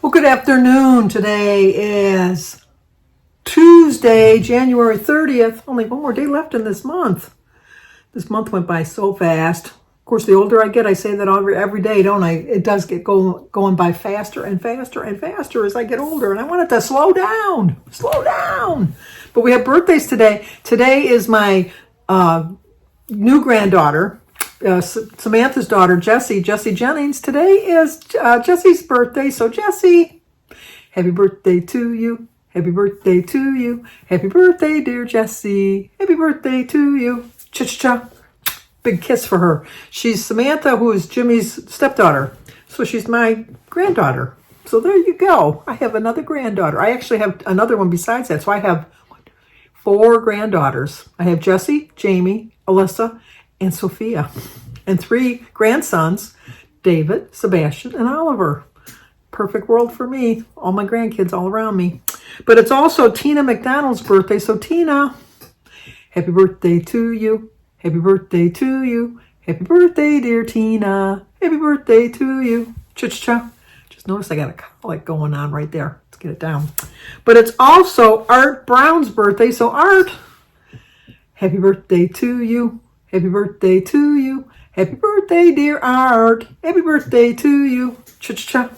Well, good afternoon. Today is Tuesday, January 30th. Only one more day left in this month. This month went by so fast. Of course, the older I get, I say that every day, don't I? It does get going by faster and faster and faster as I get older. And I want it to slow down. Slow down. But we have birthdays today. Today is my new granddaughter. Samantha's daughter, Jessie Jennings. Today is Jessie's birthday. So Jessie, happy birthday to you. Happy birthday to you. Happy birthday, dear Jessie. Happy birthday to you. Cha-cha-cha. Big kiss for her. She's Samantha, who is Jimmy's stepdaughter. So she's my granddaughter. So there you go. I have another granddaughter. I actually have another one besides that. So I have 4 granddaughters. I have Jessie, Jamie, Alyssa, and Sophia, and 3 grandsons, David, Sebastian, and Oliver. Perfect world for me. All my grandkids all around me. But it's also Tina McDonald's birthday. So Tina, happy birthday to you. Happy birthday to you. Happy birthday, dear Tina. Happy birthday to you. Cha-cha-cha. Just notice I got a colic going on right there. Let's get it down. But it's also Art Brown's birthday. So Art, happy birthday to you. Happy birthday to you. Happy birthday, dear Art. Happy birthday to you. Cha-cha-cha.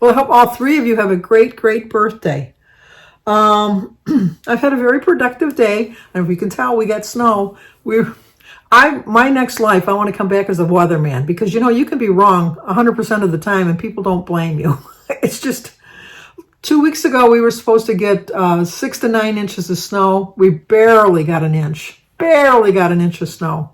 Well, I hope all 3 of you have a great, great birthday. I've had a very productive day. And if you can tell, we got snow. My next life, I want to come back as a weatherman. Because, you can be wrong 100% of the time and people don't blame you. It's just, 2 weeks ago, we were supposed to get 6 to 9 inches of snow. We barely got an inch. Barely got an inch of snow.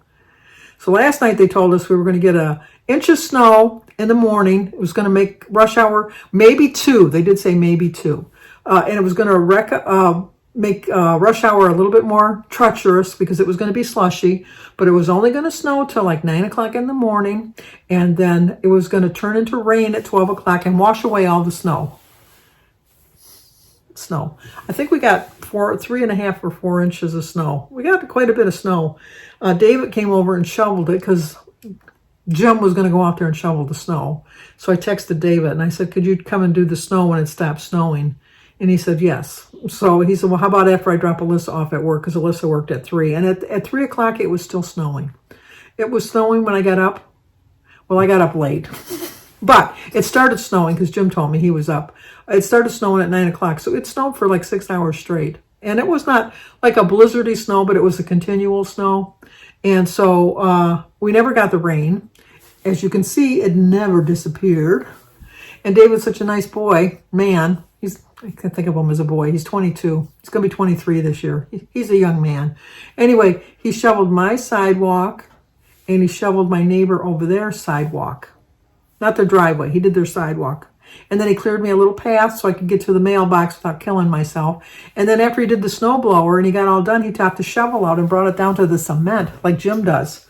So last night they told us we were going to get an inch of snow in the morning. It was going to make rush hour maybe 2. They did say maybe 2. And it was going to make rush hour a little bit more treacherous because it was going to be slushy. But it was only going to snow till like 9 o'clock in the morning. And then it was going to turn into rain at 12 o'clock and wash away all the snow. I think we got 3.5 or 4 inches of snow. We got quite a bit of snow. David came over and shoveled it because Jim was going to go out there and shovel the snow. So I texted David and I said, could you come and do the snow when it stops snowing? And he said, yes. So he said, well, how about after I drop Alyssa off at work? Because Alyssa worked at 3. And at 3 o'clock, it was still snowing. It was snowing when I got up. Well, I got up late. But it started snowing because Jim told me he was up. It started snowing at 9 o'clock. So it snowed for like 6 hours straight. And it was not like a blizzardy snow, but it was a continual snow. And so we never got the rain. As you can see, it never disappeared. And David's such a nice boy, man. I can think of him as a boy. He's 22. He's going to be 23 this year. He's a young man. Anyway, he shoveled my sidewalk and he shoveled my neighbor over their sidewalk. Not their driveway. He did their sidewalk. And then he cleared me a little path so I could get to the mailbox without killing myself. And then after he did the snowblower and he got all done, he topped the shovel out and brought it down to the cement like Jim does.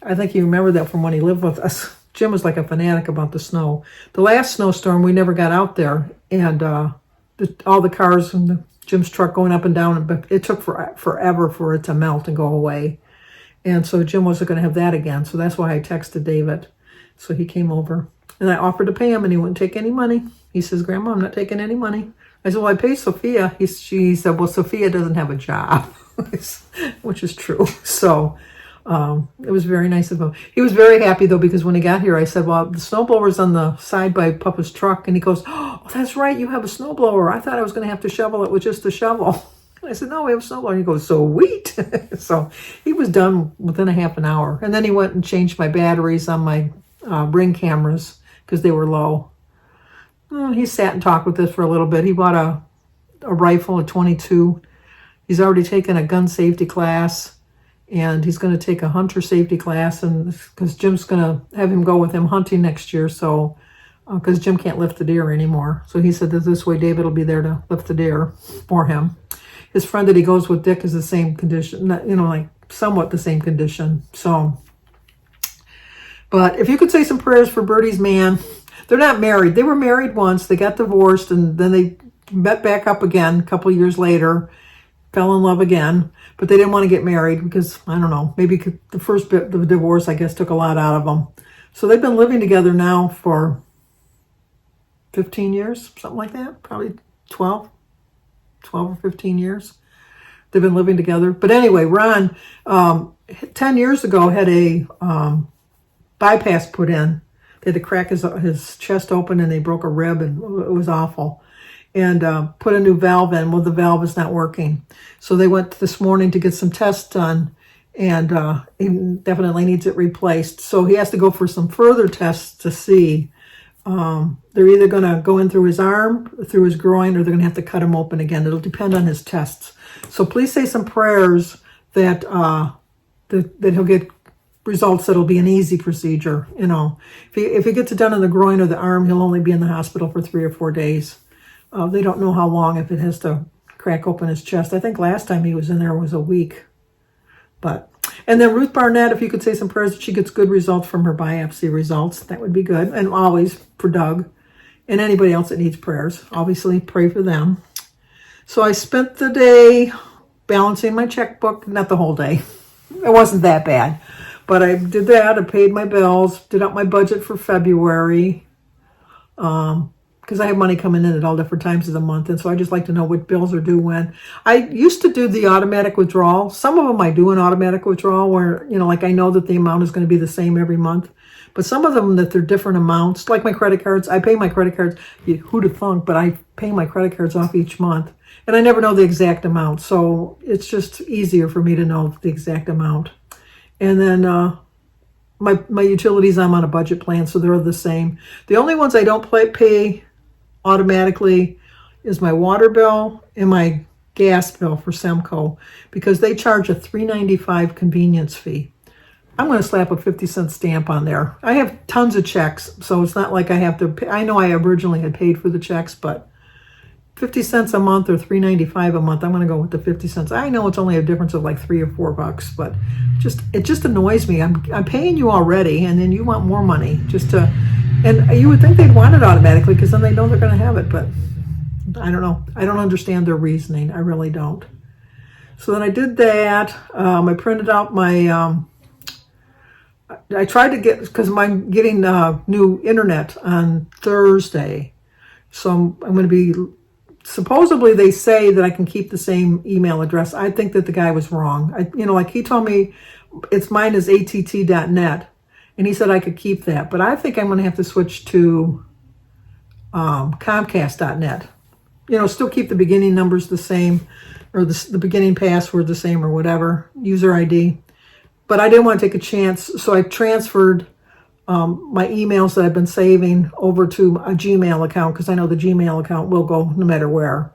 I think you remember that from when he lived with us. Jim was like a fanatic about the snow. The last snowstorm, we never got out there. And all the cars and Jim's truck going up and down, but it took forever for it to melt and go away. And so Jim wasn't going to have that again. So that's why I texted David. So he came over. And I offered to pay him, and he wouldn't take any money. He says, Grandma, I'm not taking any money. I said, well, I pay Sophia. She said, well, Sophia doesn't have a job, which is true. So it was very nice of him. He was very happy, though, because when he got here, I said, well, the snowblower's on the side by Papa's truck. And he goes, oh, that's right, you have a snowblower. I thought I was going to have to shovel it with just a shovel. I said, no, we have a snowblower. And he goes, sweet. So he was done within a half an hour. And then he went and changed my batteries on my Ring cameras because they were low. He sat and talked with us for a little bit. He bought a rifle, a 22. He's already taken a gun safety class, and he's going to take a hunter safety class, and because Jim's going to have him go with him hunting next year, so because Jim can't lift the deer anymore. So he said that this way David will be there to lift the deer for him. His friend that he goes with, Dick, is the same condition, like somewhat the same condition. So, but if you could say some prayers for Birdie's man. They're not married. They were married once. They got divorced, and then they met back up again a couple years later, fell in love again, but they didn't want to get married because, I don't know, maybe the first bit of the divorce, I guess, took a lot out of them. So they've been living together now for 15 years, something like that. Probably 12 or 15 years. They've been living together. But anyway, Ron, 10 years ago, had a bypass put in. They had to crack his chest open, and they broke a rib, and it was awful. And put a new valve in. Well, the valve is not working. So they went this morning to get some tests done, and he definitely needs it replaced. So he has to go for some further tests to see. They're either going to go in through his arm, through his groin, or they're going to have to cut him open again. It'll depend on his tests. So please say some prayers that that he'll get results that'll be an easy procedure. You know, if he gets it done in the groin or the arm, he'll only be in the hospital for 3 or 4 days. They don't know how long if it has to crack open his chest. I think last time he was in there was a week. And then Ruth Barnett, if you could say some prayers that she gets good results from her biopsy results, that would be good. And always for Doug and anybody else that needs prayers. Obviously, pray for them. So I spent the day balancing my checkbook. Not the whole day. It wasn't that bad. But I did that. I paid my bills, did up my budget for February. Because I have money coming in at all different times of the month. And so I just like to know what bills are due when. I used to do the automatic withdrawal. Some of them I do an automatic withdrawal where, you know, like I know that the amount is going to be the same every month. But some of them that they're different amounts, like my credit cards. I pay my credit cards, who'd have thunk, but I pay my credit cards off each month. And I never know the exact amount. So it's just easier for me to know the exact amount. And then my utilities, I'm on a budget plan, so they're the same. The only ones I don't pay automatically is my water bill and my gas bill for Semco, because they charge a $3.95 convenience fee. I'm going to slap a 50-cent stamp on there. I have tons of checks, so it's not like I have to pay. I know I originally had paid for the checks, but 50 cents a month or $3.95 a month, I'm going to go with the 50 cents. I know it's only a difference of like $3 or $4, but it just annoys me. I'm paying you already, and then you want more money just to. And you would think they'd want it automatically because then they know they're going to have it. But I don't know. I don't understand their reasoning. I really don't. So then I did that. I printed out my... I tried to get... Because I'm getting new internet on Thursday. So I'm going to be... Supposedly they say that I can keep the same email address. I think that the guy was wrong. Like he told me mine is att.net. And he said I could keep that. But I think I'm going to have to switch to Comcast.net. Still keep the beginning numbers the same, or the beginning password the same, or whatever, user ID. But I didn't want to take a chance, so I transferred my emails that I've been saving over to a Gmail account, because I know the Gmail account will go no matter where.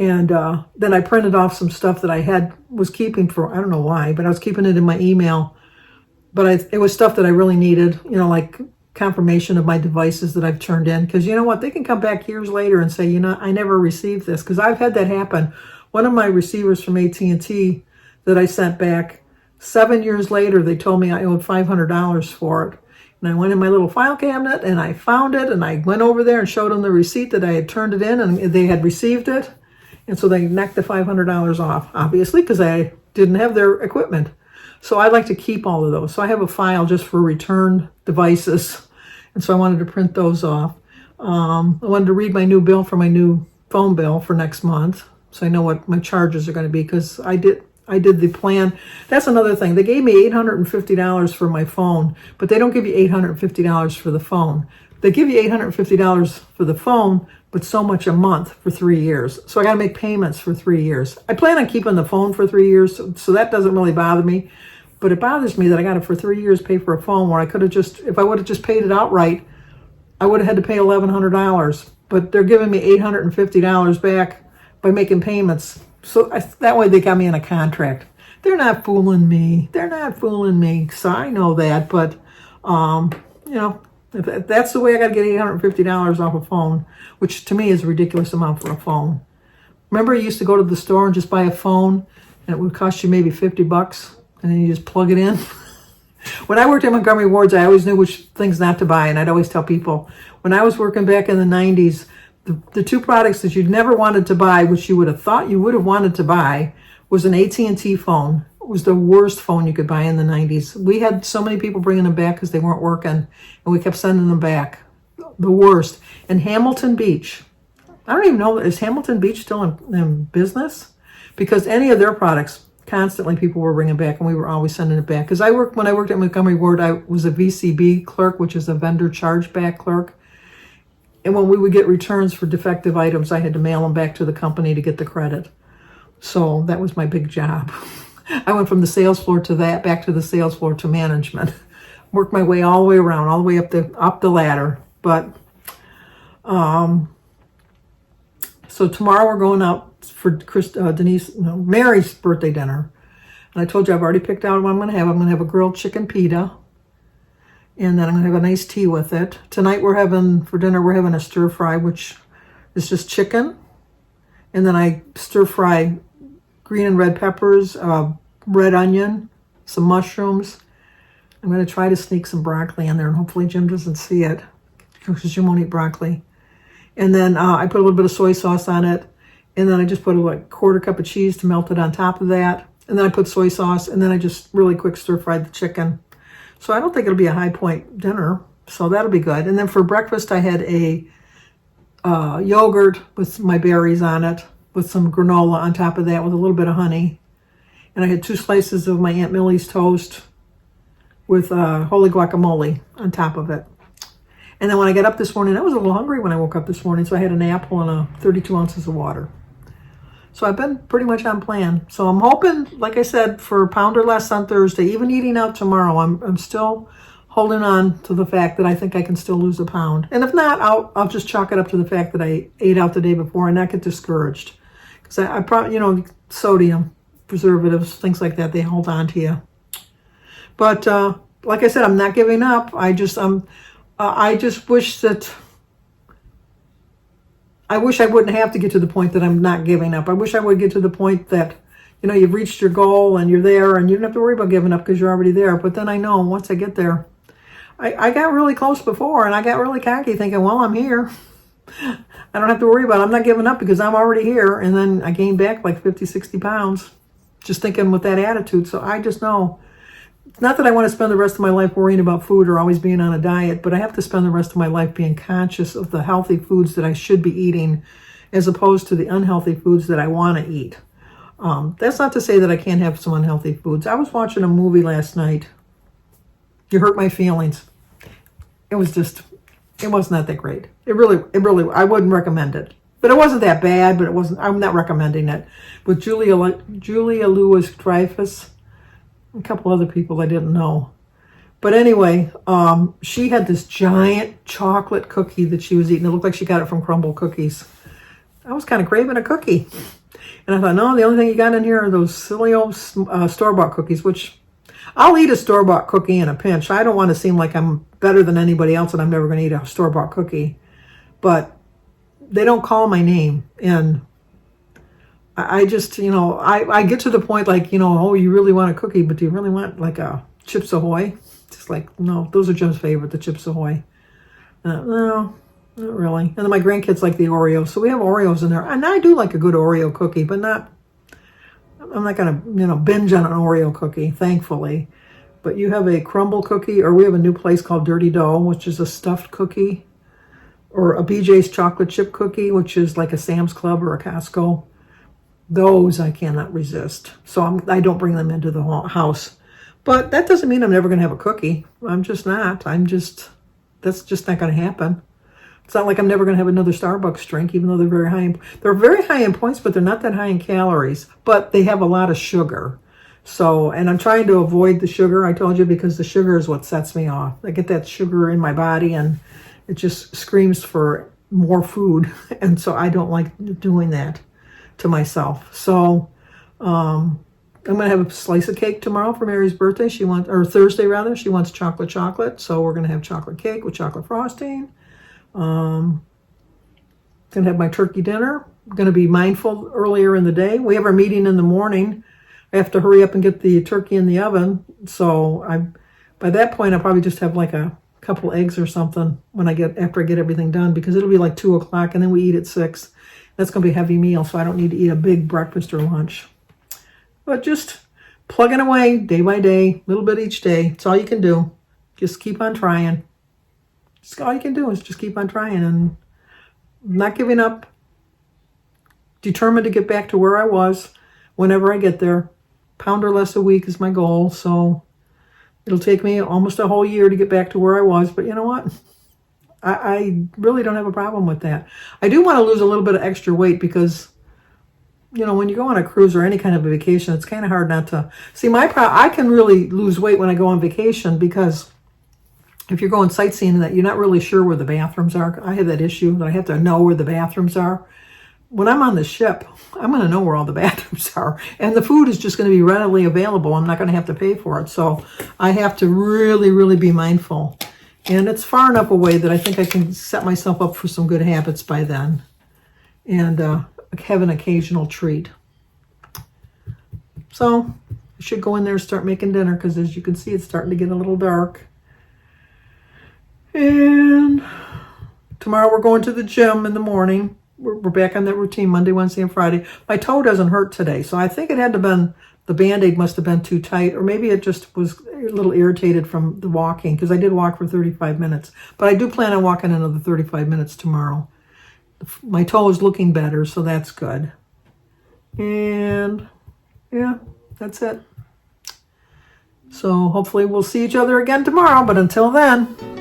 And then I printed off some stuff that I was keeping for, I don't know why, but I was keeping it in my email. But it was stuff that I really needed, like confirmation of my devices that I've turned in. Because you know what? They can come back years later and say, I never received this. Because I've had that happen. One of my receivers from AT&T that I sent back, 7 years later, they told me I owed $500 for it. And I went in my little file cabinet and I found it. And I went over there and showed them the receipt that I had turned it in and they had received it. And so they knocked the $500 off, obviously, because I didn't have their equipment. So I like to keep all of those. So I have a file just for return devices. And so I wanted to print those off. I wanted to read my new bill for my new phone bill for next month. So I know what my charges are going to be, because I did the plan. That's another thing. They gave me $850 for my phone, but they don't give you $850 for the phone. They give you $850 for the phone, but so much a month for 3 years. So I got to make payments for 3 years. I plan on keeping the phone for 3 years, so that doesn't really bother me. But it bothers me that I got to, for 3 years, pay for a phone where I could have if I would have just paid it outright, I would have had to pay $1,100. But they're giving me $850 back by making payments. So that way they got me in a contract. They're not fooling me. So I know that. But, if that's the way I got to get $850 off a phone, which to me is a ridiculous amount for a phone. Remember, you used to go to the store and just buy a phone, and it would cost you maybe $50, and then you just plug it in. When I worked at Montgomery Wards, I always knew which things not to buy, and I'd always tell people, when I was working back in the 90s, the two products that you'd never wanted to buy, which you would have thought you would have wanted to buy, was an AT&T phone. It was the worst phone you could buy in the 90s. We had so many people bringing them back because they weren't working, and we kept sending them back. the worst. And Hamilton Beach. I don't even know, is Hamilton Beach still in business? Because any of their products, constantly people were bringing back, and we were always sending it back. Because when I worked at Montgomery Ward, I was a VCB clerk, which is a vendor chargeback clerk. And when we would get returns for defective items, I had to mail them back to the company to get the credit. So that was my big job. I went from the sales floor to that, back to the sales floor to management. Worked my way all the way around, all the way up the ladder. But so tomorrow we're going out for Mary's birthday dinner. And I told you I've already picked out what I'm going to have. I'm going to have a grilled chicken pita. And then I'm going to have a nice tea with it. Tonight for dinner, we're having a stir fry, which is just chicken. And then I stir fry green and red peppers, red onion, some mushrooms. I'm going to try to sneak some broccoli in there, and hopefully Jim doesn't see it, because Jim won't eat broccoli. And then I put a little bit of soy sauce on it. And then I just put a quarter cup of cheese to melt it on top of that. And then I put soy sauce, and then I just really quick stir fried the chicken. So I don't think it'll be a high point dinner. So that'll be good. And then for breakfast, I had a yogurt with my berries on it, with some granola on top of that, with a little bit of honey. And I had 2 slices of my Aunt Millie's toast with holy guacamole on top of it. And then when I got up this morning, I was a little hungry when I woke up this morning, so I had an apple and 32 ounces of water. So I've been pretty much on plan. So I'm hoping, like I said, for a pound or less on Thursday, even eating out tomorrow, I'm still holding on to the fact that I think I can still lose a pound. And if not, I'll just chalk it up to the fact that I ate out the day before and not get discouraged. Because I probably, sodium, preservatives, things like that, they hold on to you. But like I said, I'm not giving up. I just wish that... I wish I wouldn't have to get to the point that I'm not giving up. I wish I would get to the point that, you've reached your goal and you're there and you don't have to worry about giving up because you're already there. But then I know once I get there, I got really close before and I got really cocky thinking, well, I'm here. I don't have to worry about it. I'm not giving up because I'm already here. And then I gained back like 50, 60 pounds just thinking with that attitude. So I just know, not that I want to spend the rest of my life worrying about food or always being on a diet, but I have to spend the rest of my life being conscious of the healthy foods that I should be eating as opposed to the unhealthy foods that I want to eat. That's not to say that I can't have some unhealthy foods. I was watching a movie last night. You hurt my feelings. It wasn't that great. It really, I wouldn't recommend it. But it wasn't that bad, but I'm not recommending it. With Julia Louis-Dreyfus, a couple other people I didn't know. But anyway, she had this giant chocolate cookie that she was eating. It looked like she got it from Crumble Cookies. I was kind of craving a cookie. And I thought, no, the only thing you got in here are those silly old store-bought cookies, which I'll eat a store-bought cookie in a pinch. I don't want to seem like I'm better than anybody else and I'm never going to eat a store-bought cookie. But they don't call my name. And I just, I get to the point like, oh, you really want a cookie, but do you really want like a Chips Ahoy? Just like, no, those are Jim's favorite, the Chips Ahoy. No, not really. And then my grandkids like the Oreos. So we have Oreos in there. And I do like a good Oreo cookie, but I'm not going to, binge on an Oreo cookie, thankfully. But you have a crumble cookie, or we have a new place called Dirty Dough, which is a stuffed cookie, or a BJ's chocolate chip cookie, which is like a Sam's Club or a Costco. Those I cannot resist. So I don't bring them into the house. But that doesn't mean I'm never going to have a cookie. I'm just not. That's just not going to happen. It's not like I'm never going to have another Starbucks drink, even though they're very high. They're very high in points, but they're not that high in calories. But they have a lot of sugar. And I'm trying to avoid the sugar, I told you, because the sugar is what sets me off. I get that sugar in my body, and it just screams for more food. And so I don't like doing that to myself. So I'm going to have a slice of cake tomorrow for Mary's birthday. Or Thursday rather. She wants chocolate. So we're going to have chocolate cake with chocolate frosting. Going to have my turkey dinner. I'm going to be mindful earlier in the day. We have our meeting in the morning. I have to hurry up and get the turkey in the oven. So by that point, I'll probably just have like a couple eggs or something after I get everything done, because it'll be like 2:00 and then we eat at 6. That's going to be a heavy meal, so I don't need to eat a big breakfast or lunch. But just plugging away day by day, a little bit each day. It's all you can do. Just keep on trying. Just all you can do is just keep on trying and not giving up. Determined to get back to where I was whenever I get there. Pound or less a week is my goal. So it'll take me almost a whole year to get back to where I was. But you know what? I really don't have a problem with that. I do want to lose a little bit of extra weight because, you know, when you go on a cruise or any kind of a vacation, it's kind of hard not to. See, I can really lose weight when I go on vacation because if you're going sightseeing and that you're not really sure where the bathrooms are. I have that issue that I have to know where the bathrooms are. When I'm on the ship, I'm going to know where all the bathrooms are. And the food is just going to be readily available. I'm not going to have to pay for it. So I have to really, really be mindful. And it's far enough away that I think I can set myself up for some good habits by then. And have an occasional treat. So I should go in there and start making dinner because as you can see, it's starting to get a little dark. And tomorrow we're going to the gym in the morning. We're back on that routine Monday, Wednesday, and Friday. My toe doesn't hurt today, so I think it had to been, the Band-Aid must have been too tight, or maybe it just was a little irritated from the walking, because I did walk for 35 minutes. But I do plan on walking another 35 minutes tomorrow. My toe is looking better, so that's good. And, yeah, that's it. So hopefully we'll see each other again tomorrow, but until then...